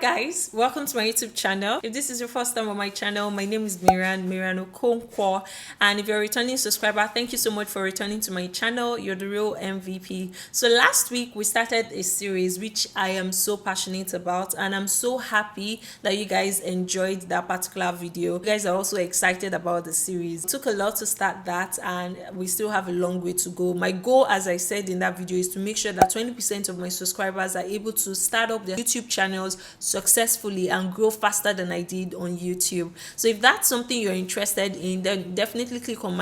guys, welcome to my YouTube channel. If this is your first time on my channel, my name is Miriam Okonkwo, and if you're a returning subscriber, thank you so much for returning to my channel. You're the real MVP. So last week we started a series which I am so passionate about, and I'm so happy that you guys enjoyed that particular video. You guys are also excited about the series. It took a lot to start that, and we still have a long way to go. My goal, as I said in that video, is to make sure that 20% of my subscribers are able to start up their YouTube channels successfully and grow faster than I did on YouTube. So if that's something you're interested in, then definitely click on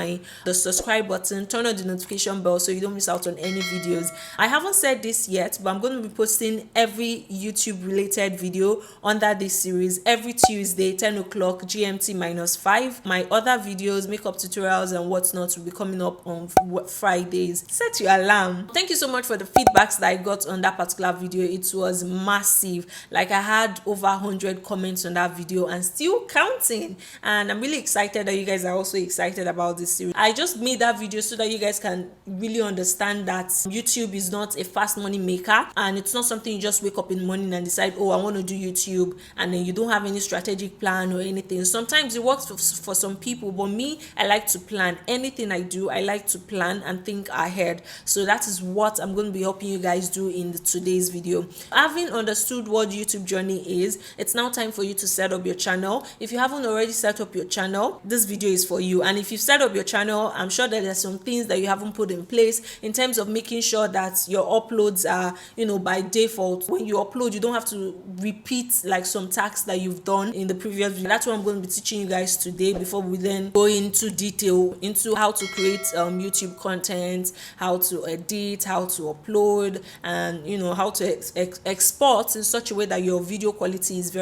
the subscribe button, turn on the notification bell so you don't miss out on any videos. I haven't said this yet, but I'm going to be posting every YouTube related video under this series every Tuesday 10 o'clock GMT -5. My other videos, makeup tutorials and whatnot, will be coming up on Fridays. Set your alarm. Thank you so much for the feedbacks that I got on that particular video. It was massive. Like, I had over 100 comments on that video and still counting, and I'm really excited that you guys are also excited about this series. I just made that video so that you guys can really understand that YouTube is not a fast money maker, and it's not something you just wake up in the morning and decide, oh, I want to do YouTube, and then you don't have any strategic plan or anything. Sometimes it works for some people, but me, I like to plan. Anything I do, I like to plan and think ahead. So that is what I'm going to be helping you guys do in today's video. Having understood what YouTube journey is, it's now time for you to set up your channel. If you haven't already set up your channel, this video is for you. And if you've set up your channel, I'm sure that there's some things that you haven't put in place in terms of making sure that your uploads are, by default. When you upload, you don't have to repeat like some tasks that you've done in the previous video. That's what I'm going to be teaching you guys today, before we then go into detail into how to create YouTube content, how to edit, how to upload, and how to export in such a way that your video quality is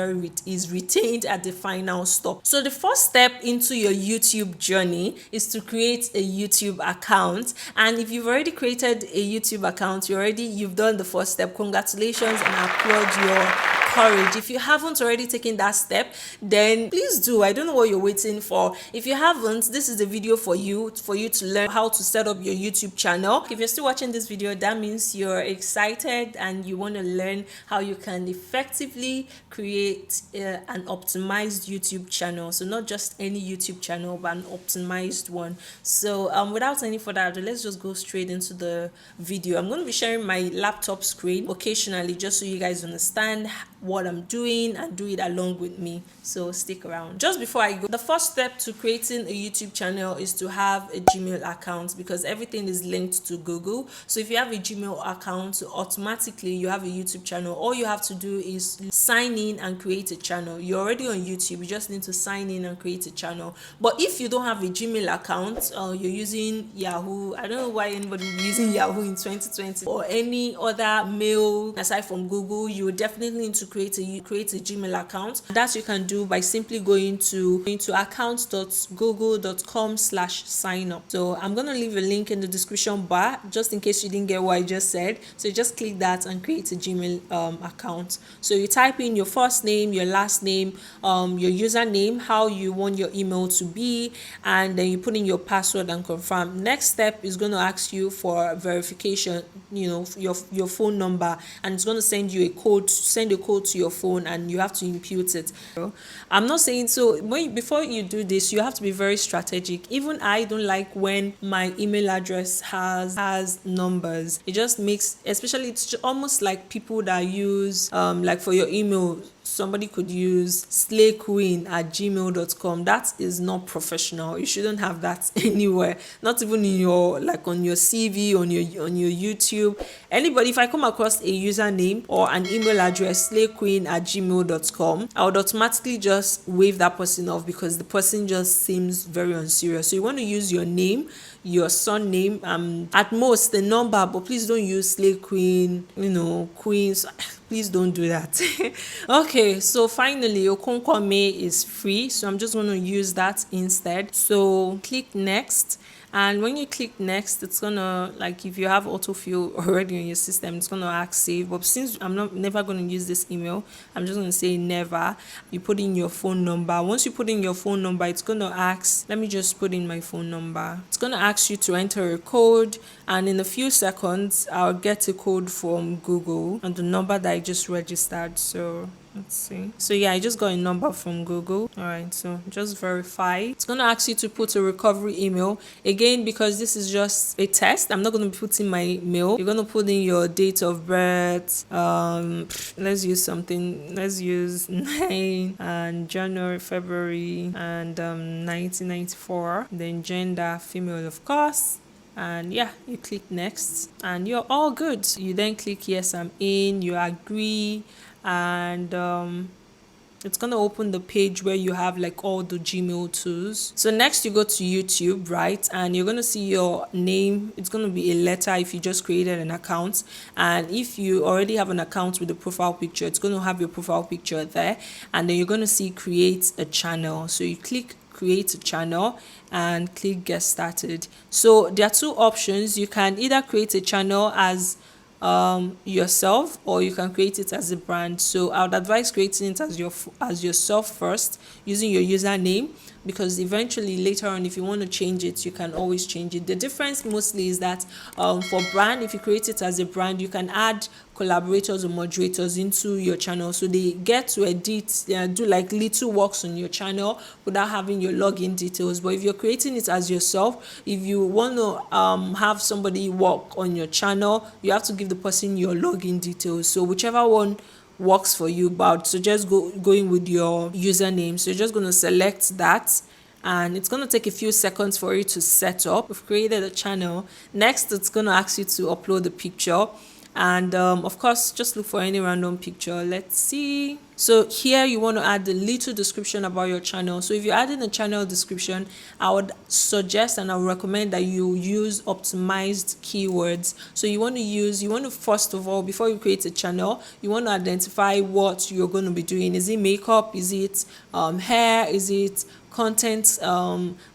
retained at the final stop. So the first step into your YouTube journey is to create a YouTube account. And if you've already created a YouTube account, you've done the first step. Congratulations, and I applaud your courage. If you haven't already taken that step, then please do. I don't know what you're waiting for. If you haven't, this is the video for you to learn how to set up your YouTube channel. If you're still watching this video, that means you're excited and you want to learn how you can effectively create an optimized YouTube channel. So not just any YouTube channel, but an optimized one. So without any further ado, let's just go straight into the video. I'm going to be sharing my laptop screen occasionally, just so you guys understand what I'm doing and do it along with me. So stick around. Just before I go, the first step to creating a YouTube channel is to have a Gmail account, because everything is linked to Google. So if you have a Gmail account, automatically you have a YouTube channel. All you have to do is sign in and create a channel. You're already on YouTube, you just need to sign in and create a channel. But if you don't have a Gmail account, you're using Yahoo. I don't know why anybody would be using Yahoo in 2020 or any other mail aside from Google. You would definitely need to create a Gmail account. That you can do by simply going to accounts.google.com/signup. So I'm going to leave a link in the description bar just in case you didn't get what I just said. So you just click that and create a Gmail account. So you type in your first name, your last name, your username, how you want your email to be, and then you put in your password and confirm. Next step is going to ask you for verification, your phone number, and it's going to send a code to your phone, and you have to input it. I'm not saying so before you do this, you have to be very strategic. Even I don't like when my email address has numbers. It just makes, especially, it's almost like people that use like for your email, somebody could use slayqueen@gmail.com. That is not professional. You shouldn't have that anywhere, not even in your on your CV, on your YouTube. Anybody, if I come across a username or an email address slayqueen@gmail.com, I would automatically just wave that person off, because the person just seems very unserious. So you want to use your name, your surname, at most the number, but please don't use Slay Queen, queens. Please don't do that. Okay, so finally, Okonkwo is free, so I'm just going to use that instead. So click next, and when you click next, it's gonna, like, if you have autofill already on your system, it's gonna ask save. But since I'm never going to use this email, I'm just going to say never. You put in your phone number. Once you put in your phone number, it's going to ask, let me just put in my phone number. It's going to ask you to enter a code, and in a few seconds I'll get a code from Google and the number that I just registered. So Let's see. So yeah, I just got a number from Google. All right, so just verify. It's gonna ask you to put a recovery email again because this is just a test. I'm not gonna be putting my mail. You're gonna put in your date of birth. Let's use something. Let's use 9 and January, February, and 1994. Then gender, female, of course. And yeah, you click next and you're all good. You then click yes, I'm in, you agree, and it's gonna open the page where you have like all the Gmail tools. So next you go to YouTube, right? And you're gonna see your name. It's gonna be a letter if you just created an account. And if you already have an account with the profile picture, it's gonna have your profile picture there. And then you're gonna see create a channel. So you click create a channel and click get started. So there are two options. You can either create a channel as yourself, or you can create it as a brand. So I would advise creating it as yourself first, using your username, because eventually later on if you want to change it, you can always change it. The difference mostly is that for brand, if you create it as a brand, you can add collaborators or moderators into your channel, so they get to edit, do like little works on your channel without having your login details. But if you're creating it as yourself, if you want to have somebody work on your channel, you have to give the person your login details. So whichever one works for you, but suggest going with your username. So you're just going to select that, and it's going to take a few seconds for it to set up. We've created a channel. Next, it's going to ask you to upload the picture, and of course just look for any random picture. Let's see. So here you want to add a little description about your channel. So if you're adding a channel description, I would suggest and I would recommend that you use optimized keywords. So you want to first of all, before you create a channel, you want to identify what you're going to be doing. Is it makeup? Is it hair? Is it content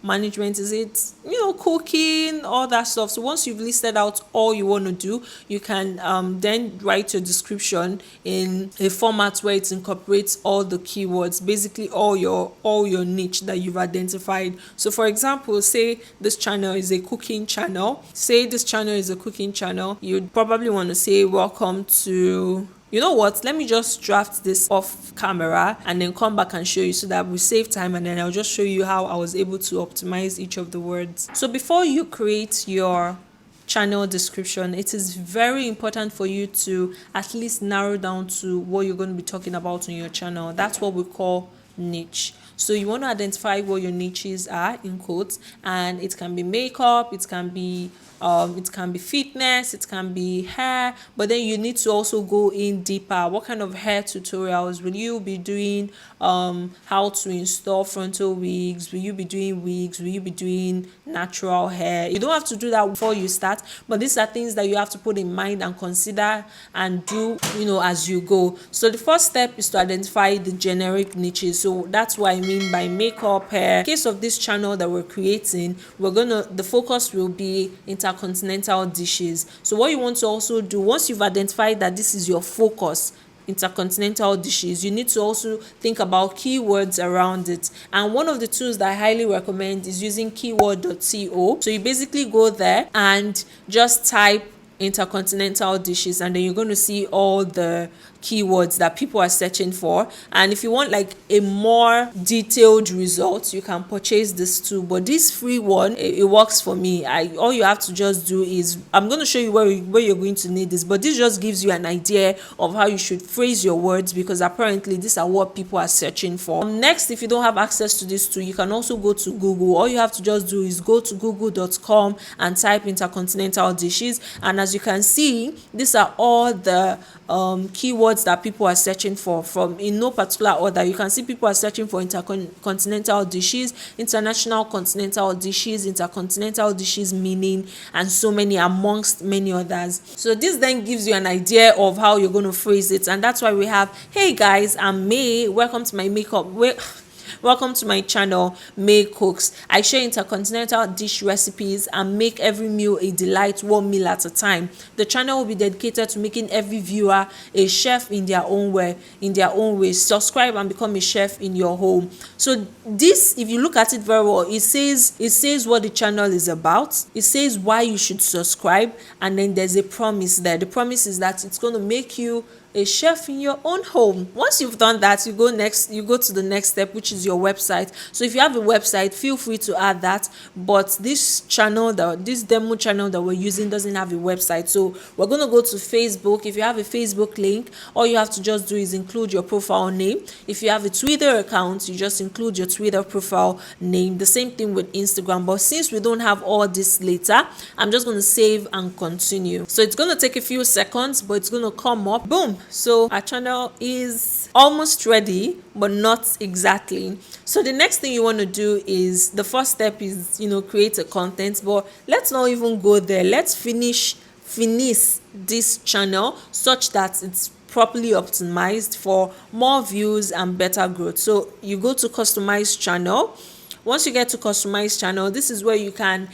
management? Is it cooking, all that stuff? So once you've listed out all you want to do, you can then write your description in a format where it incorporates all the keywords, basically all your niche that you've identified. So for example, say this channel is a cooking channel. You'd probably want to say welcome to, you know what, let me just draft this off camera and then come back and show you, so that we save time, and then I'll just show you how I was able to optimize each of the words. So before you create your channel description, it is very important for you to at least narrow down to what you're going to be talking about on your channel. That's what we call niche. So you want to identify what your niches are, in quotes, and it can be makeup, it can be fitness, it can be hair, but then you need to also go in deeper. What kind of hair tutorials will you be doing? How to install frontal wigs? Will you be doing wigs? Will you be doing natural hair? You don't have to do that before you start, but these are things that you have to put in mind and consider and do as you go. So the first step is to identify the generic niches. So that's what I mean by makeup, hair. In case of this channel that we're creating, the focus will be intercontinental dishes. So what you want to also do, once you've identified that this is your focus, intercontinental dishes, you need to also think about keywords around it. And one of the tools that I highly recommend is using keyword.co. So you basically go there and just type intercontinental dishes, and then you're going to see all the keywords that people are searching for. And if you want like a more detailed result, you can purchase this too, but this free one, it works for me. All you have to just do is, I'm going to show you where you're going to need this, but this just gives you an idea of how you should phrase your words, because apparently these are what people are searching for. Next, if you don't have access to this tool, you can also go to Google. All you have to just do is go to google.com and type intercontinental dishes, and as you can see, these are all the keywords that people are searching for, from in no particular order. You can see people are searching for intercontinental dishes, international continental dishes, intercontinental dishes meaning, and so many, amongst many others. So this then gives you an idea of how you're going to phrase it, and that's why we have, hey guys, I'm May, welcome to my makeup. Welcome to my channel, May Cooks. I share intercontinental dish recipes and make every meal a delight, one meal at a time. The channel will be dedicated to making every viewer a chef in their own way, Subscribe and become a chef in your home. So this, if you look at it very well, it says what the channel is about. It says why you should subscribe, and then there's a promise there. The promise is that it's going to make you a chef in your own home. Once you've done that, you go to the next step, which is your website. So if you have a website, feel free to add that, but this demo channel that we're using doesn't have a website. So we're going to go to Facebook. If you have a Facebook link, all you have to just do is include your profile name. If you have a Twitter account, you just include your Twitter profile name. The same thing with Instagram, but since we don't have all this later, I'm just going to save and continue. So it's going to take a few seconds, but it's going to come up. Boom. So our channel is almost ready, but not exactly. So the next thing you want to do is, the first step is, create a content, but let's not even go there. Let's finish this channel such that it's properly optimized for more views and better growth. So you go to customize channel. Once you get to customize channel, this is where you can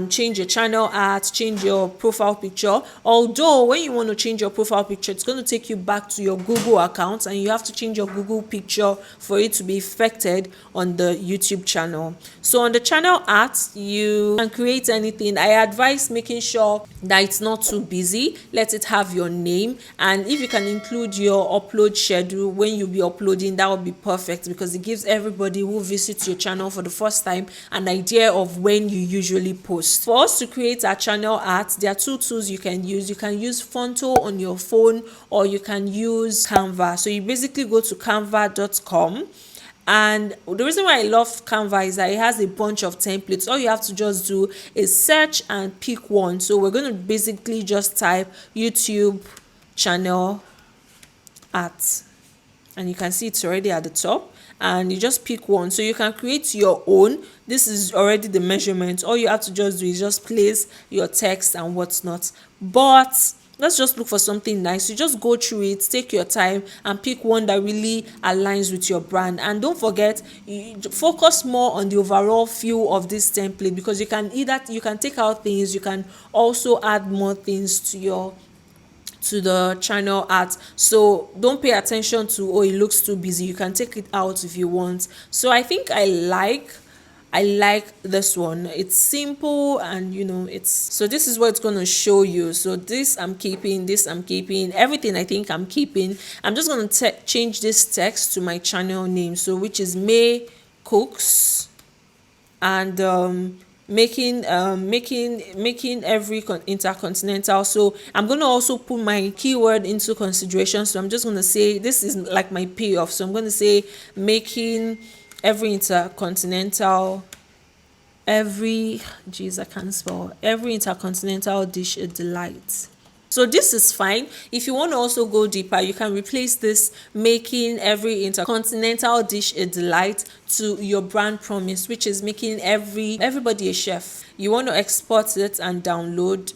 change your channel art, change your profile picture. Although when you want to change your profile picture, it's going to take you back to your Google account, and you have to change your Google picture for it to be affected on the YouTube channel. So on the channel art, you can create anything. I advise making sure that it's not too busy. Let it have your name, and if you can include your upload schedule when you'll be uploading, that would be perfect, because it gives everybody who visits your channel for the first time an idea of when you usually post. For us to create our channel art, there are two tools you can use. You can use Phonto on your phone, or you can use Canva. So you basically go to canva.com. And the reason why I love Canva is that it has a bunch of templates. All you have to just do is search and pick one. So we're going to basically just type YouTube channel art, and you can see it's already at the top, and you just pick one. So you can create your own. This is already the measurement. All you have to just do is just place your text and whatnot. But let's just look for something nice. You just go through it, take your time, and pick one that really aligns with your brand. And don't forget, you focus more on the overall feel of this template, because you can take out things, you can also add more things to the channel art. So don't pay attention to, it looks too busy. You can take it out if you want. So I think I like this one. It's simple, and so this is what it's going to show you. So this I'm keeping, everything I think I'm keeping. I'm just going to change this text to my channel name, so which is May Cooks, and making every intercontinental. So I'm going to also put my keyword into consideration. So I'm just going to say, this is like my payoff. So I'm going to say making every intercontinental dish a delight. So this is fine. If you want to also go deeper, you can replace this making every intercontinental dish a delight to your brand promise, which is making everybody a chef. You want to export it and download.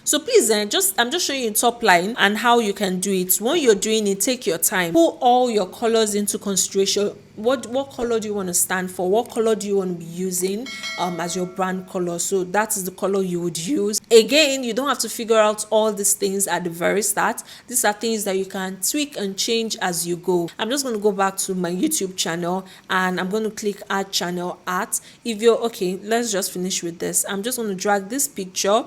So please, I'm just showing you top line and how you can do it. When you're doing it, take your time. Put all your colors into consideration. What color do you want to stand for? What color do you want to be using as your brand color? So that is the color you would use. Again, you don't have to figure out all these things at the very start. These are things that you can tweak and change as you go. I'm just going to go back to my YouTube channel, and I'm going to click add channel art. If you're okay, let's just finish with this. I'm just going to drag this picture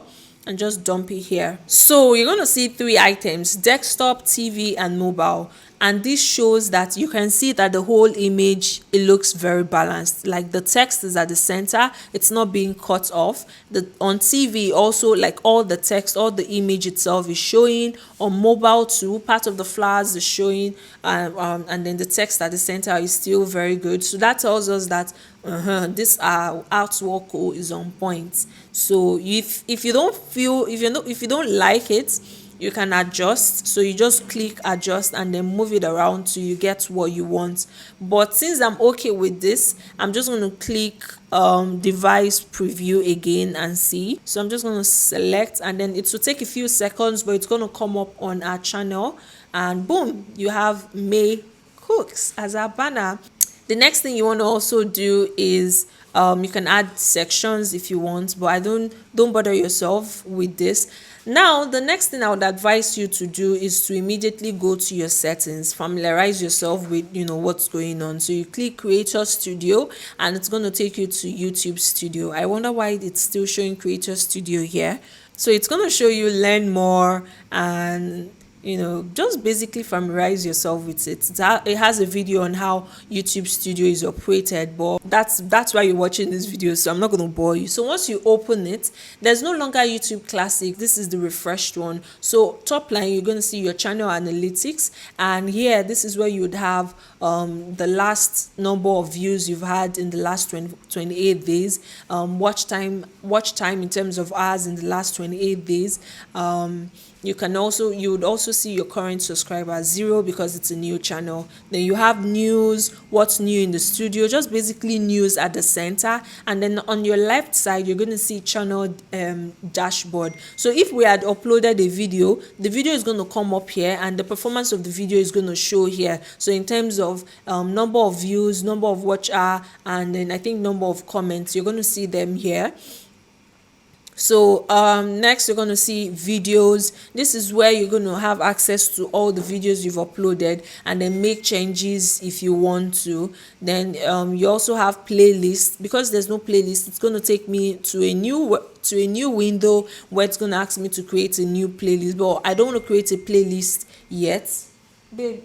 and just dump it here. So you're going to see 3 items: desktop, TV, and mobile. And this shows that you can see that the whole image, it looks very balanced. Like the text is at the center, it's not being cut off. On TV also, like all the text, all the image itself is showing. On mobile too, part of the flowers is showing, and then the text at the center is still very good. So that tells us that this artwork is on point. So if you don't like it, you can adjust. So you just click adjust and then move it around till you get what you want. But since I'm okay with this, I'm just going to click device preview again and see. So I'm just going to select, and then it will take a few seconds, but it's going to come up on our channel, and boom, you have May cooks as our banner. The next thing you want to also do is you can add sections if you want, but I don't bother yourself with this. Now the next thing I would advise you to do is to immediately go to your settings, familiarize yourself with what's going on. So you click Creator Studio and it's going to take you to YouTube Studio. I wonder why it's still showing Creator Studio here. So it's going to show you learn more, and just basically familiarize yourself with it. It has a video on how YouTube Studio is operated, but that's why you're watching this video, so I'm not going to bore you. So once you open it, there's no longer YouTube Classic. This is the refreshed one. So top line, you're going to see your channel analytics, and here this is where you would have the last number of views you've had in the last 28 days, watch time in terms of hours in the last 28 days. You would also see your current subscribers 0 because it's a new channel. Then you have news, what's new in the studio, just basically news at the center. And then on your left side, you're going to see channel dashboard. So if we had uploaded a video, the video is going to come up here and the performance of the video is going to show here. So in terms of number of views, number of watch hour, and then I think number of comments, you're going to see them here. So next you're going to see videos. This is where you're going to have access to all the videos you've uploaded and then make changes if you want to. Then you also have playlist. Because there's no playlist, it's going to take me to a new window where it's going to ask me to create a new playlist, but I don't want to create a playlist yet, babe.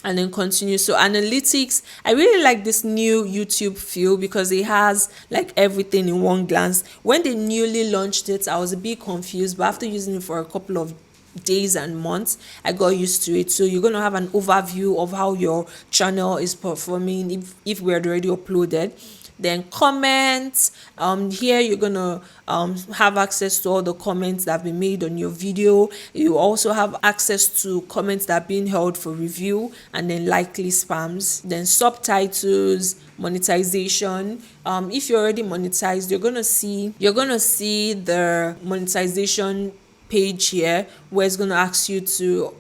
And then continue. So analytics, I really like this new YouTube feel because it has like everything in one glance. When they newly launched it, I was a bit confused, but after using it for a couple of days and months, I got used to it. So you're going to have an overview of how your channel is performing if we had already uploaded. Then comments, here you're gonna have access to all the comments that have been made on your video. You also have access to comments that are being held for review, and then likely spams. Then subtitles, monetization. If you're already monetized, you're gonna see the monetization page here, where it's gonna ask you to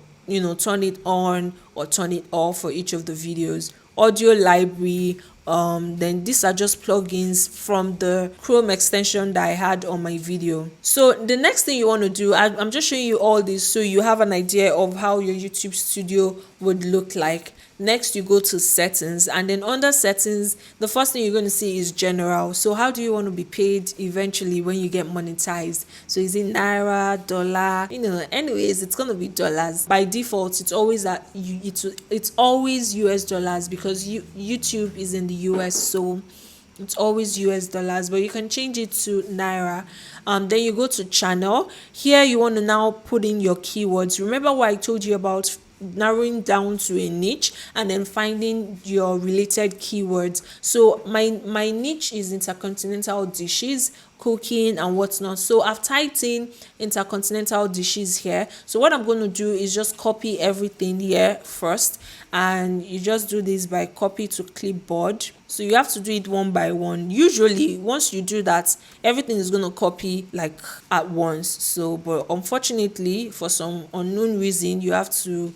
turn it on or turn it off for each of the videos. Audio library, then these are just plugins from the Chrome extension that I had on my video. So the next thing you want to do, I'm just showing you all this so you have an idea of how your YouTube studio would look like. Next, you go to settings, and then under settings, the first thing you're going to see is general. So how do you want to be paid eventually when you get monetized? So is it naira, dollar? Anyways, it's going to be dollars. By default, it's always it's always US dollars because YouTube is in the US, so it's always US dollars, but you can change it to naira. Then you go to channel. Here you want to now put in your keywords. Remember what I told you about narrowing down to a niche and then finding your related keywords. So my niche is intercontinental dishes, cooking and whatnot. So I've typed in intercontinental dishes here. So what I'm going to do is just copy everything here first, and you just do this by copy to clipboard. So you have to do it one by one. Usually once you do that, everything is going to copy like at once. So but unfortunately, for some unknown reason, you have to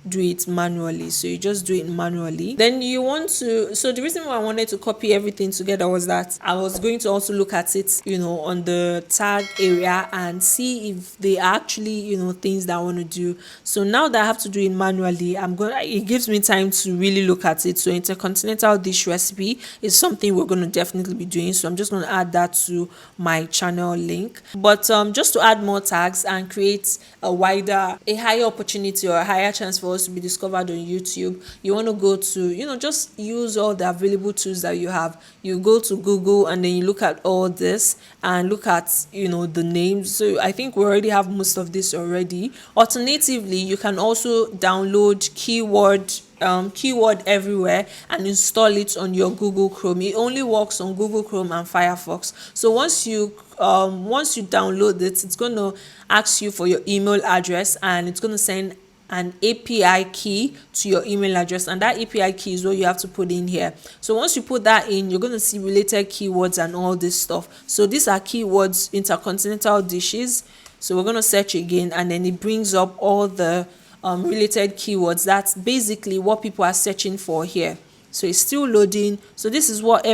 do it manually. So you just do it manually. Then you want to, so the reason why I wanted to copy everything together was that I was going to also look at it on the tag area and see if they are actually things that I want to do. So now that I have to do it manually, it gives me time to really look at it. So intercontinental dish recipe is something we're going to definitely be doing, so I'm just going to add that to my channel link. But just to add more tags and create a higher opportunity or a higher chance for us to be discovered on YouTube, you want to go to just use all the available tools that you have. You go to Google and then you look at all this and look at the names. So I think we already have most of this already. Alternatively, you can also download keyword everywhere and install it on your Google Chrome. It only works on Google Chrome and Firefox. So once you download it, it's going to ask you for your email address, and it's going to send an API key to your email address, and that API key is what you have to put in here. So once you put that in, you're going to see related keywords and all this stuff. So these are keywords: intercontinental dishes. So we're going to search again, and then it brings up all the related keywords. That's basically what people are searching for here. So it's still loading. So this is what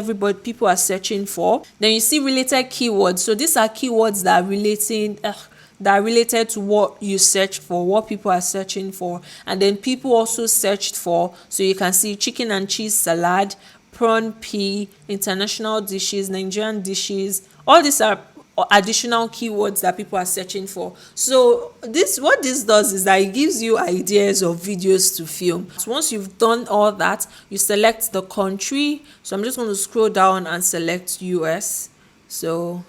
people are searching for. Then you see related keywords. So these are keywords that are related to what you search for, what people are searching for. And then people also searched for, so you can see chicken and cheese salad, prawn pea, international dishes, Nigerian dishes. All these are additional keywords that people are searching for. So what this does is that it gives you ideas of videos to film. So once you've done all that, you select the country. So I'm just going to scroll down and select US. So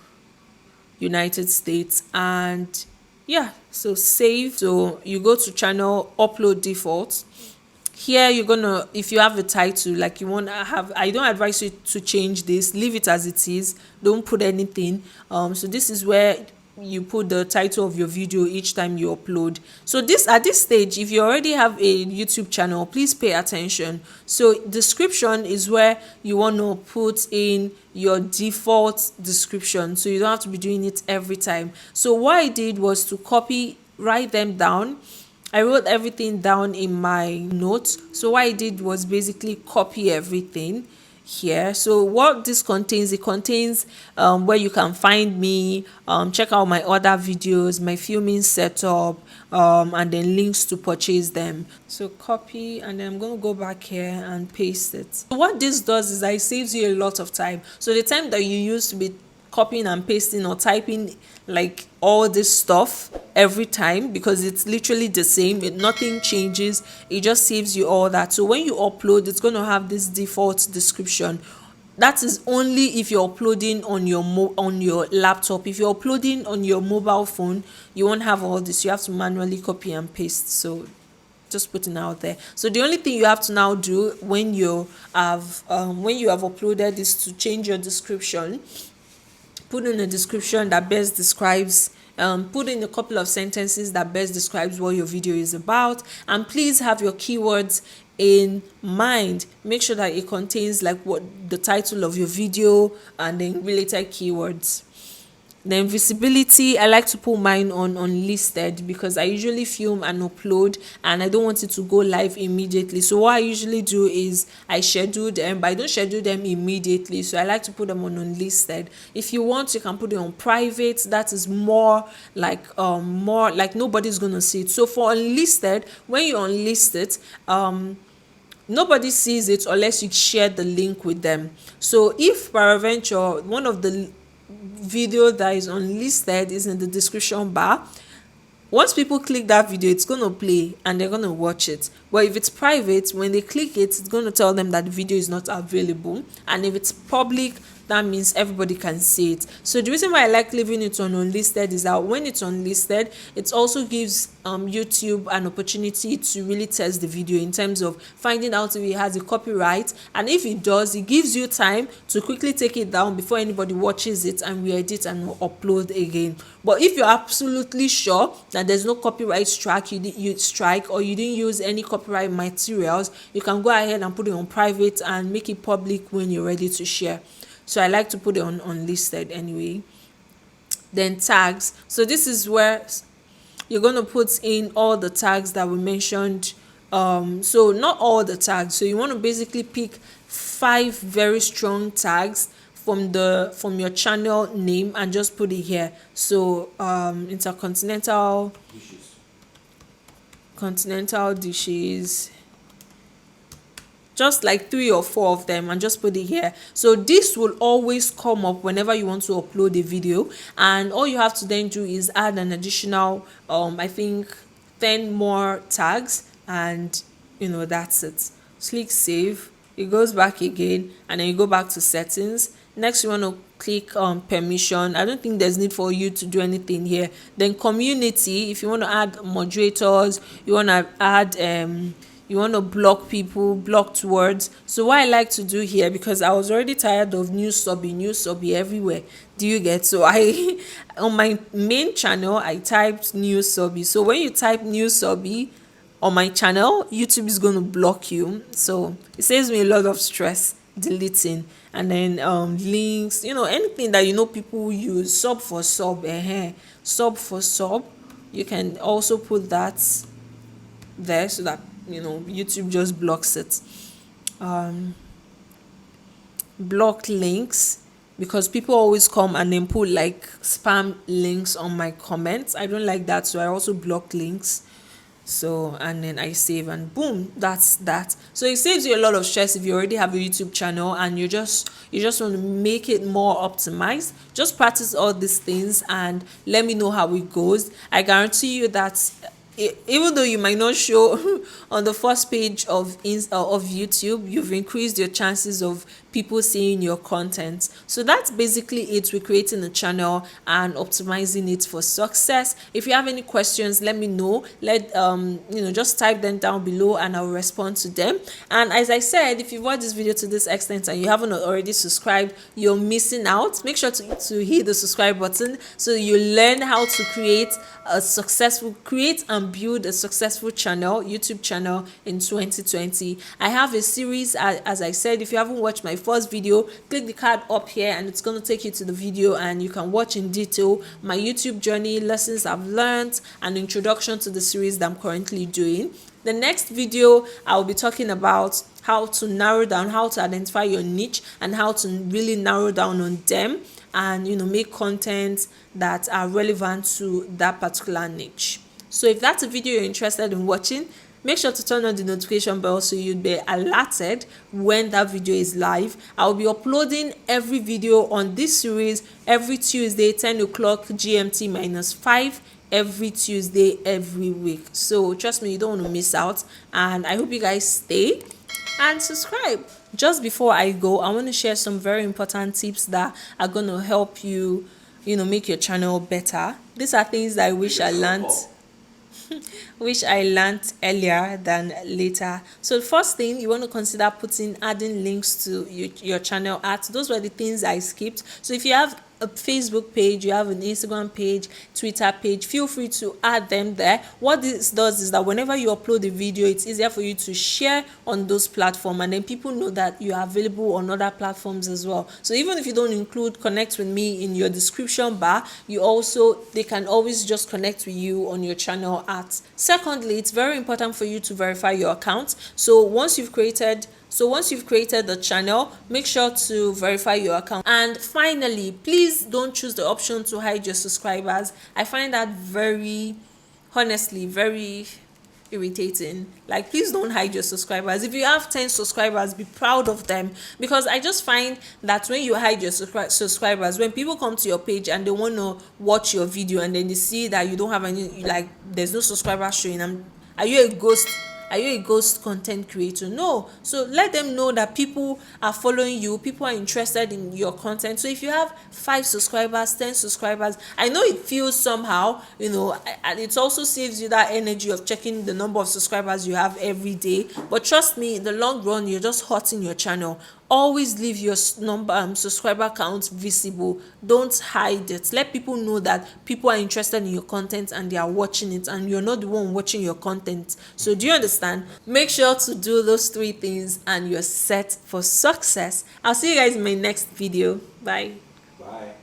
United States, and yeah, so save. So you go to channel, upload default. Here you're gonna, if you have a title like you want to have, I don't advise you to change this, leave it as it is, don't put anything. So this is where you put the title of your video each time you upload. So at this stage, if you already have a YouTube channel, please pay attention. So description is where you want to put in your default description, so you don't have to be doing it every time. So what I did was to write them down. I wrote everything down in my notes. So what I did was basically copy everything here. So what this contains, it contains where you can find me, check out my other videos, my filming setup, and then links to purchase them. So copy, and then I'm going to go back here and paste it. So what this does is that it saves you a lot of time. So the time that you used to be copying and pasting or typing like all this stuff every time, because it's literally the same, nothing changes, it just saves you all that. So when you upload, it's going to have this default description. That is only if you're uploading on your laptop. If you're uploading on your mobile phone, you won't have all this. You have to manually copy and paste. So just putting out there. So the only thing you have to now do when you have uploaded is to change your description. Put in a description that best describes, put in a couple of sentences that best describes what your video is about, and please have your keywords in mind. Make sure that it contains like what the title of your video and then related keywords. Then visibility, I like to put mine on unlisted because I usually film and upload and I don't want it to go live immediately. So what I usually do is I schedule them, but I don't schedule them immediately. So I like to put them on unlisted. If you want, you can put it on private. That is more like nobody's gonna see it. So for unlisted, when you unlist it, nobody sees it unless you share the link with them. So if peradventure one of the video that is unlisted is in the description bar, once people click that video, it's going to play and they're going to watch it. But if it's private, when they click it, it's going to tell them that the video is not available. And if it's public, that means everybody can see it. So the reason why I like leaving it on unlisted is that when it's unlisted, it also gives YouTube an opportunity to really test the video in terms of finding out if it has a copyright, and if it does, it gives you time to quickly take it down before anybody watches it and re-edit and upload again. But if you're absolutely sure that there's no copyright strike, you strike, or you didn't use any copyright materials, you can go ahead and put it on private and make it public when you're ready to share. So I like to put it on unlisted anyway. Then tags. So this is where you're going to put in all the tags that we mentioned. So not all the tags. So you want to basically pick 5 very strong tags from your channel name and just put it here. So intercontinental dishes, just like 3 or 4 of them, and just put it here. So this will always come up whenever you want to upload a video, and all you have to then do is add an additional I think 10 more tags, and that's it. Click save, it goes back again, and then you go back to settings. Next you want to click on permission. I don't think there's need for you to do anything here. Then community, if you want to add moderators, you want to add you want to block people, blocked words. So what I like to do here, because I was already tired of new subby everywhere. Do you get? So I on my main channel I typed new subby. So when you type new subby on my channel, YouTube is going to block you. So it saves me a lot of stress deleting. And then links, anything that people use, sub for sub, sub for sub, you can also put that. there so that YouTube just blocks it. um Blocked links, because people always come and then put like spam links on my comments. I don't like that, so I also block links. So, and then I save, and boom, that's that. So it saves you a lot of stress if you already have a YouTube channel and you just want to make it more optimized. Just practice all these things and let me know how it goes. I guarantee you that even though you might not show on the first page of YouTube, you've increased your chances of people seeing your content. So that's basically it with creating a channel and optimizing it for success. If you have any questions, let me know. Just type them down below and I'll respond to them. And as I said, if you've watched this video to this extent and you haven't already subscribed, you're missing out. Make sure to hit the subscribe button so you learn how to create and build a successful YouTube channel in 2020. I have a series, as I said. If you haven't watched my first video, click the card up here and it's going to take you to the video and you can watch in detail my YouTube journey, lessons I've learned, and introduction to the series that I'm currently doing. The next video, I'll be talking about how to identify your niche and how to really narrow down on them and make content that are relevant to that particular niche. So if that's a video you're interested in watching, make sure to turn on the notification bell so you'll be alerted when that video is live. I'll be uploading every video on this series every Tuesday, 10 o'clock GMT -5, every Tuesday every week. So trust me, you don't want to miss out, and I hope you guys stay and subscribe. Just before I go, I want to share some very important tips that are going to help you make your channel better. These are things that I wish I learned earlier than later. So the first thing, you want to consider adding links to your channel art. Those were the things I skipped. So if you have a Facebook page, you have an Instagram page, Twitter page, feel free to add them there. What this does is that whenever you upload a video, it's easier for you to share on those platforms, and then people know that you are available on other platforms as well. So even if you don't include connect with me in your description bar, they can always just connect with you on your channel art. Secondly, it's very important for you to verify your account. So once you've created the channel, make sure to verify your account. And finally, please don't choose the option to hide your subscribers. I find that honestly very irritating. Like, please don't hide your subscribers. If you have 10 subscribers, be proud of them, because I just find that when you hide your subscribers, when people come to your page and they want to watch your video and then they see that you don't have any, like, there's no subscribers showing, are you a ghost? Are you a ghost content creator? No. So let them know that people are following you, people are interested in your content. So if you have 5 subscribers, 10 subscribers, I know it feels somehow, and it also saves you that energy of checking the number of subscribers you have every day. But trust me, in the long run, you're just hurting your channel. Always leave your subscriber count visible. Don't hide it. Let people know that people are interested in your content and they are watching it, and you're not the one watching your content. So do you understand? Make sure to do those 3 things and you're set for success. I'll see you guys in my next video. Bye. Bye.